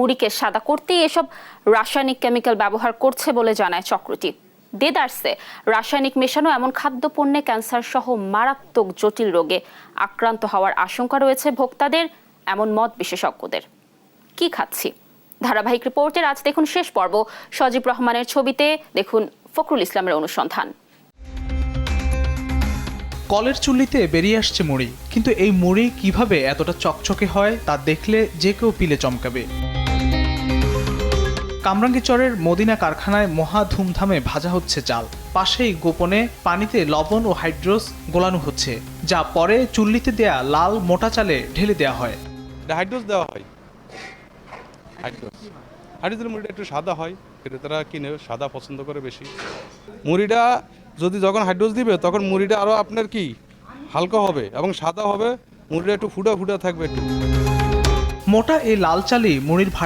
মুড়িকে সাদা করতেই এসব রাসায়নিক কেমিক্যাল ব্যবহার করছে বলে জানায় চক্রটি। দেদারসে রাসায়নিক মেশানো এমন খাদ্যপণ্যে ক্যান্সার সহ মারাত্মক জটিল রোগে আক্রান্ত হওয়ার আশঙ্কা রয়েছে ভোক্তাদের, এমন মত বিশেষজ্ঞদের। কি খাচ্ছি, ধারাবাহিক রিপোর্টের আজ দেখুন শেষ পর্ব। সজীব রহমানের ছবিতে দেখুন ফখরুল ইসলামের অনুসন্ধান। কলের চুল্লিতে বেরিয়ে আসছে মুড়ি, কিন্তু এই মুড়ি কিভাবে এতটা চকচকে হয় তা দেখলে যে কেউ পিলে চমকাবে। কামরাঙ্গীরচরের মদিনা কারখানায় মহা ধুমধামে ভাজা হচ্ছে চাল, পাশেই গোপনে পানিতে লবণ ও হাইড্রোস গোলানো হচ্ছে, যা পরে চুল্লিতে দেয়া লাল মোটা চালে ঢেলে দেওয়া হয়। হাইড্রোস দেওয়া হয়, হাইড্রোসের মুড়িটা একটু সাদা হয়, ক্রেতারা কিনে সাদা পছন্দ করে বেশি। মুড়িটা যদি যখন হাইড্রোস দিবে তখন মুড়িটা আরও আপনার কি হালকা হবে এবং সাদা হবে, মুড়িটা একটু ফুটা ফুটা থাকবে একটু। মোটা এই লাল চালই মুড়ির